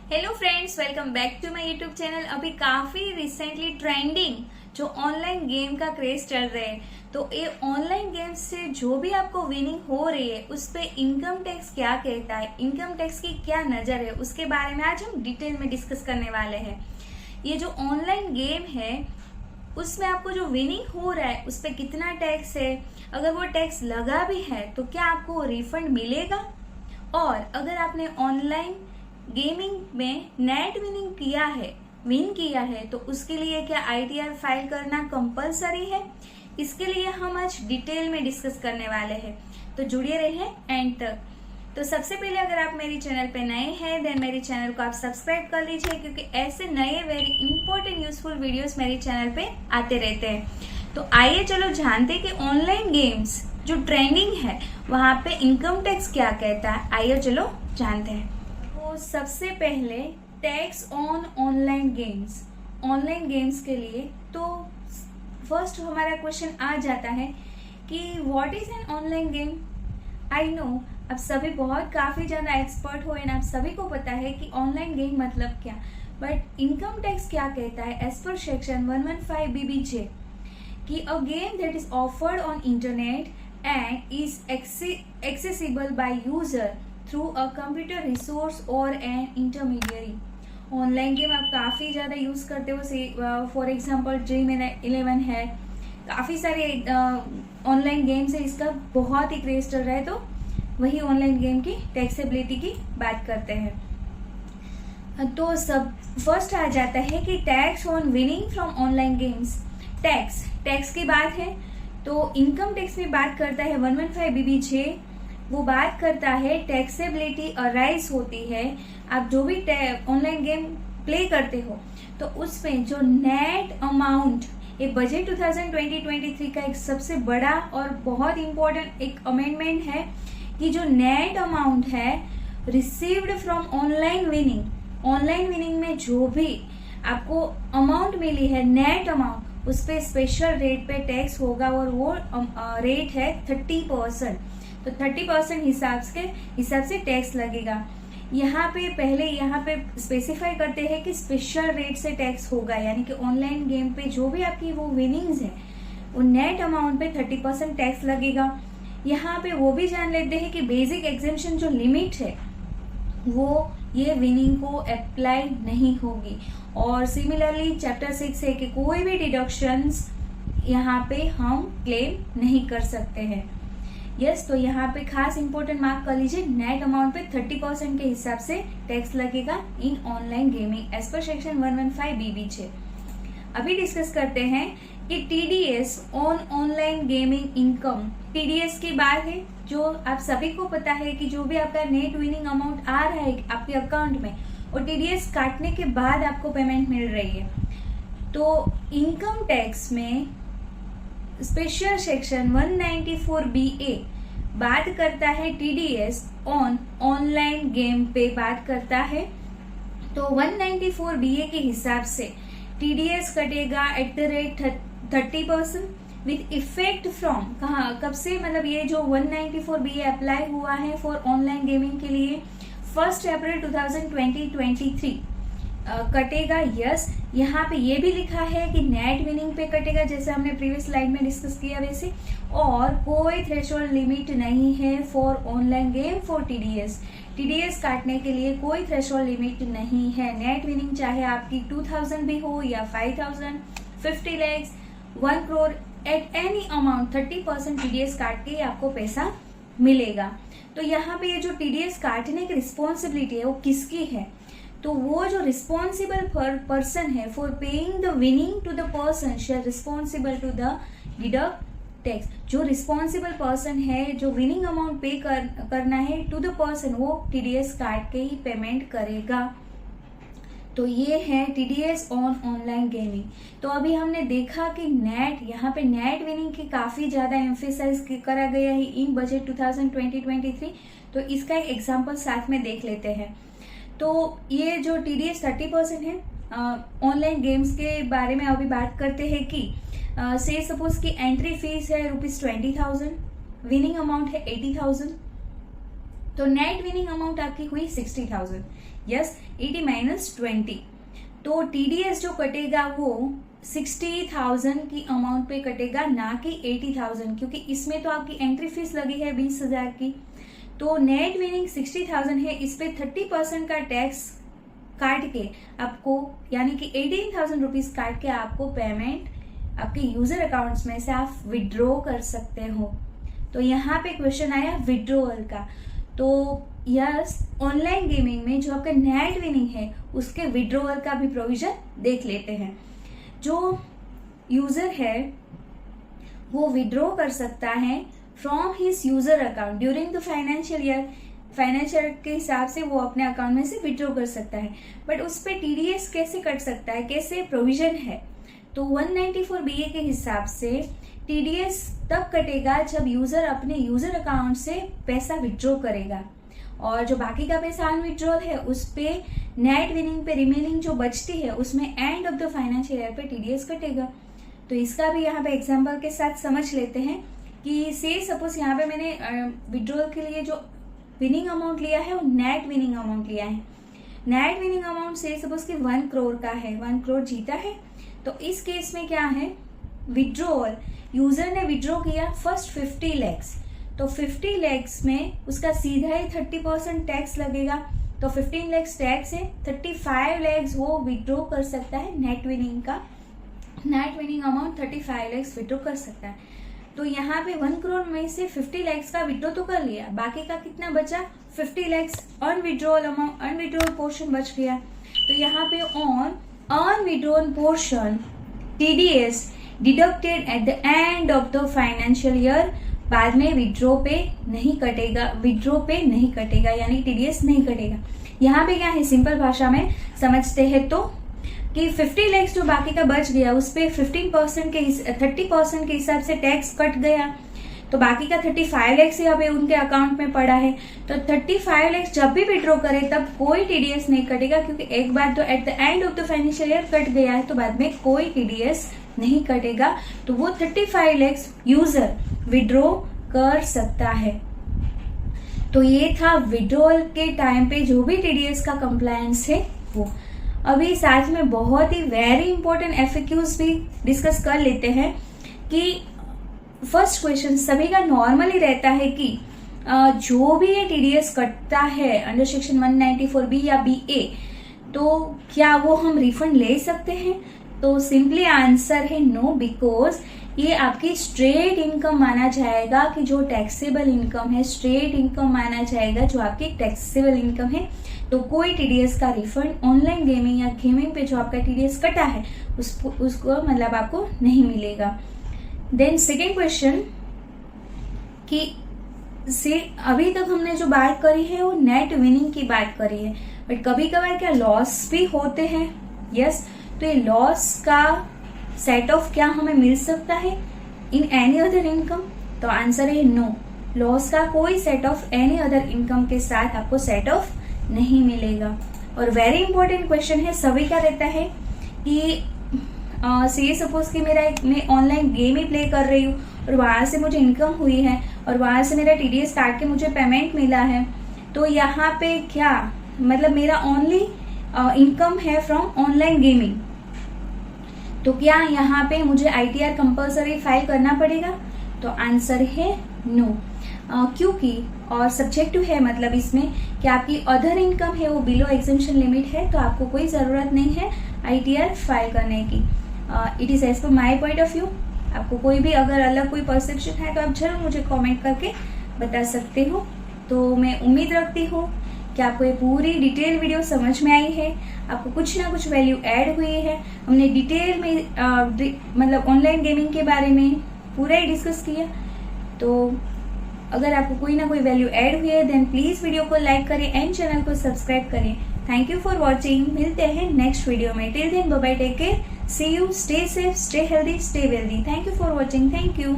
Hello friends, welcome back to my YouTube channel. अभी काफी recently trending जो online game का क्रेज चल रहे हैं, तो ये ऑनलाइन गेम से जो भी आपको विनिंग हो रही है उस पे इनकम टैक्स क्या कहता है, इनकम टैक्स की क्या नजर है, उसके बारे में आज हम डिटेल में डिस्कस करने वाले हैं। ये जो ऑनलाइन गेम है उसमें आपको जो विनिंग हो रहा है उस पे कितना टैक्स है, अगर वो टैक्स लगा भी है तो क्या आपको रिफंड मिलेगा, और अगर आपने ऑनलाइन गेमिंग में नेट विन किया है तो उसके लिए क्या आईटीआर फाइल करना कंपलसरी है, इसके लिए हम आज डिटेल में डिस्कस करने वाले हैं। तो जुड़े रहिए एंड तक। तो सबसे पहले अगर आप मेरी चैनल पे नए हैं देन मेरे चैनल को आप सब्सक्राइब कर लीजिए, क्योंकि ऐसे नए वेरी इंपॉर्टेंट यूजफुल वीडियोस मेरे चैनल पे आते रहते हैं। तो आइए चलो जानते हैं कि ऑनलाइन गेम्स जो ट्रेंडिंग है वहां पे इनकम टैक्स क्या कहता है। आइए चलो जानते हैं। तो सबसे पहले टैक्स ऑन ऑनलाइन गेम्स के लिए तो फर्स्ट हमारा क्वेश्चन आ जाता है कि what is an online game. I know अब सभी बहुत काफी ज्यादा एक्सपर्ट हो एंड आप सभी को पता है कि ऑनलाइन गेम मतलब क्या, बट इनकम टैक्स क्या कहता है एज पर सेक्शन 115 BBJ कि a game that is offered on internet and is accessible by user through a computer resource और एन इंटरमीडियरी। ऑनलाइन गेम आप काफ़ी ज़्यादा यूज़ करते हो, फॉर एग्जांपल ड्रीम 11 है, काफ़ी सारे ऑनलाइन गेम्स है, इसका बहुत ही क्रेज चल रहा है। तो वही ऑनलाइन गेम की टैक्सेबिलिटी की बात करते हैं। तो सब फर्स्ट आ जाता है कि tax on winning from online games. Tax की बात है तो इनकम टैक्स में बात करता है 115 BBJ। वो बात करता है टैक्सेबिलिटी अराइज होती है, आप जो भी ऑनलाइन गेम प्ले करते हो तो उसमें जो नेट अमाउंट, ये बजट 2020-23 का एक सबसे बड़ा और बहुत इंपॉर्टेंट एक अमेंडमेंट है कि जो नेट अमाउंट है रिसीव्ड फ्रॉम ऑनलाइन विनिंग में जो भी आपको अमाउंट मिली है नेट अमाउंट, उस पर स्पेशल रेट पे टैक्स होगा और वो रेट है 30%। तो 30% हिसाब से टैक्स लगेगा। यहाँ पे स्पेसिफाई करते हैं कि स्पेशल रेट से टैक्स होगा, यानी कि ऑनलाइन गेम पे जो भी आपकी वो विनिंग्स है वो नेट अमाउंट पे 30% टैक्स लगेगा। यहाँ पे वो भी जान लेते हैं कि बेसिक एग्जेम्पशन जो लिमिट है वो ये विनिंग को अप्लाई नहीं होगी। और सिमिलरली चैप्टर 6 है कि कोई भी डिडक्शंस यहाँ पे हम क्लेम नहीं कर सकते हैं। यस, तो यहाँ पे खास इंपॉर्टेंट मार्क कर लीजिए, नेट अमाउंट पे 30% के हिसाब से टैक्स लगेगा in online gaming as per section 115 BBJ। अभी डिस्कस करते हैं कि TDS on online gaming income. TDS की बात है, जो आप सभी को पता है कि जो भी आपका नेट विनिंग अमाउंट आ रहा है आपके अकाउंट में और टीडीएस काटने के बाद आपको पेमेंट मिल रही है। तो इनकम टैक्स में स्पेशल सेक्शन 194BA बात करता है टीडीएस ऑन ऑनलाइन गेम पे बात करता है। तो 194BA के हिसाब से टीडीएस कटेगा at the rate 30% with effect from कब से, मतलब ये जो 194BA अप्लाई हुआ है फॉर ऑनलाइन गेमिंग के लिए 1 अप्रैल 2023 कटेगा। यस, यहाँ पे ये भी लिखा है कि नेट विनिंग पे कटेगा, जैसे हमने प्रीवियस स्लाइड में डिस्कस किया वैसे, और कोई थ्रेशोल्ड लिमिट नहीं है for online game for TDS काटने के लिए कोई थ्रेशोल्ड लिमिट नहीं है। नेट विनिंग चाहे आपकी 2000 भी हो या 5000, 50 lakhs, 1 crore, at any amount 30% TDS काट के आपको पैसा मिलेगा। तो यहाँ पे ये जो टीडीएस काटने की रिस्पॉन्सिबिलिटी है वो किसकी है, तो वो जो रिस्पॉन्सिबल पर्सन है for paying the winning to the person share responsible to the deduct tax. जो रिस्पॉन्सिबल पर्सन है जो विनिंग अमाउंट पे करना है टू द पर्सन, वो टीडीएस काट के ही पेमेंट करेगा। तो ये है टीडीएस ऑन ऑनलाइन गेमिंग। तो अभी हमने देखा कि यहाँ पे नेट विनिंग की काफी ज्यादा एम्फेसाइज करा गया है इन बजट 2020-23। तो इसका एक एग्जाम्पल साथ में देख लेते हैं। तो ये जो टीडीएस 30% है ऑनलाइन गेम्स के बारे में अभी बात करते हैं कि से सपोज की एंट्री फीस है ₹20,000, विनिंग अमाउंट है 80,000, तो नेट विनिंग अमाउंट आपकी हुई 60,000। यस 80 माइनस 20, तो TDS जो कटेगा वो 60,000 की अमाउंट पे कटेगा, ना कि 80,000, क्योंकि इसमें तो आपकी एंट्री फीस लगी है 20,000 की। तो नेट विनिंग 60,000 है, इस पे 30% का टैक्स काट के आपको, यानी कि 18,000 रुपीज काट के आपको पेमेंट आपके यूजर अकाउंट्स में से आप विड्रॉ कर सकते हो। तो यहाँ पे क्वेश्चन आया विड्रॉअल का, तो यस ऑनलाइन गेमिंग में जो आपका नेट विनिंग है उसके विड्रॉअल का भी प्रोविजन देख लेते हैं। जो यूजर है वो विड्रॉ कर सकता है from his user account during the financial year, financial के हिसाब से वो अपने अकाउंट में से विड्रॉ कर सकता है, बट उस पर TDS कैसे कट सकता है, कैसे प्रोविजन है। तो 194BA के हिसाब से TDS तब कटेगा जब यूजर अपने यूजर अकाउंट से पैसा विड्रॉ करेगा, और जो बाकी का पैसा अनविड्रॉल है उस पे नेट विनिंग पे रिमेनिंग जो बचती है उसमें and of the financial year पे TDS कटेगा। तो इसका भी यहाँ पे एग्जांपल के साथ समझ लेते हैं कि से सपोज यहाँ पे मैंने विड्रॉल के लिए जो विनिंग अमाउंट लिया है वो नेट विनिंग अमाउंट लिया है। नेट विनिंग अमाउंट से सपोज कि 1 करोड़ का है, 1 करोड़ जीता है। तो इस केस में क्या है, विड्रॉल यूजर ने विड्रॉ किया फर्स्ट 50 लैक्स, तो 50 लैक्स में उसका सीधा ही 30% टैक्स लगेगा, तो 15 लैक्स टैक्स है, 35 लैक्स वो विड्रॉ कर सकता है नेट विनिंग का, net winning amount 35 lakhs withdraw कर सकता है। तो यहाँ पे 1 करोड़ में से 50 लैक्स का विड्रॉ तो कर लिया, बाकी का कितना बचा, 50 lakhs unwithdrawal amount, unwithdrawal portion बच गया। तो यहाँ पे on unwithdrawal portion TDS deducted at the end of the financial year, बाद में विड्रॉ पे नहीं कटेगा, विड्रॉ पे नहीं कटेगा, यानी TDS नहीं कटेगा। यहाँ पे क्या है, सिंपल भाषा में समझते हैं तो कि 50 लैक्स जो बाकी का बच गया उस पे 15% के 30% के हिसाब से टैक्स कट गया, तो बाकी का 35 लैक्स यहाँ पे उनके अकाउंट में पड़ा है। तो 35 लैक्स जब भी विड्रॉ करे तब कोई TDS नहीं कटेगा, क्योंकि एक बार तो eight the end of the financial year cut गया है, तो बाद में कोई TDS नहीं कटेगा। तो वो 35 लैक्स यूजर विड्रॉ कर सकता है। तो ये था विड्रॉल के टाइम पे जो भी TDS का कंप्लायंस है वो। अभी साथ में बहुत ही वेरी इंपॉर्टेंट FAQs भी डिस्कस कर लेते हैं कि फर्स्ट क्वेश्चन सभी का नॉर्मली रहता है कि जो भी ये TDS कटता है अंडर सेक्शन 194B या BA, तो क्या वो हम रिफंड ले सकते हैं। तो सिंपली आंसर है नो, बिकॉज ये आपकी स्ट्रेट इनकम माना जाएगा, कि जो टैक्सेबल इनकम है स्ट्रेट इनकम माना जाएगा, जो आपकी टैक्सेबल इनकम है। तो कोई TDS का रिफंड ऑनलाइन गेमिंग या गेमिंग पे जो आपका TDS कटा है उसको मतलब आपको नहीं मिलेगा। देन सेकेंड क्वेश्चन कि से अभी तक हमने जो बात करी है वो नेट विनिंग की बात करी है, बट कभी कभार क्या लॉस भी होते हैं। यस, तो ये लॉस का सेट ऑफ क्या हमें मिल सकता है इन एनी अदर इनकम। तो आंसर है नो, लॉस का कोई set of any other income के साथ आपको सेट ऑफ नहीं मिलेगा। और वेरी इंपॉर्टेंट क्वेश्चन है, सभी का रहता है कि से सपोज कि मैं ऑनलाइन गेम ही प्ले कर रही हूँ और वहां से मुझे इनकम हुई है और वहां से मेरा TDS काट के मुझे पेमेंट मिला है, तो यहाँ पे क्या मतलब मेरा ओनली इनकम है फ्रॉम ऑनलाइन गेमिंग, तो क्या यहाँ पे मुझे ITR कंपल्सरी फाइल करना पड़ेगा। तो आंसर है नो, क्योंकि और सब्जेक्टिव है, मतलब इसमें कि आपकी अदर इनकम है वो बिलो एग्जेम्पशन लिमिट है, तो आपको कोई ज़रूरत नहीं है ITR फाइल करने की। It is as per my point of view. आपको कोई भी अगर अलग कोई परसेप्शन है तो आप जरूर मुझे कमेंट करके बता सकते हो। तो मैं उम्मीद रखती हूँ कि आपको ये पूरी डिटेल वीडियो समझ में आई है, आपको कुछ ना कुछ वैल्यू ऐड हुई है। हमने डिटेल में मतलब ऑनलाइन गेमिंग के बारे में पूरा ही डिस्कस किया। तो अगर आपको कोई ना कोई वैल्यू ऐड हुई है देन प्लीज वीडियो को लाइक करें एंड चैनल को सब्सक्राइब करें। थैंक यू फॉर वॉचिंग, मिलते हैं नेक्स्ट वीडियो में। Till then bye bye, take care, see you, stay safe, stay healthy, stay wealthy. Thank you for watching, thank you.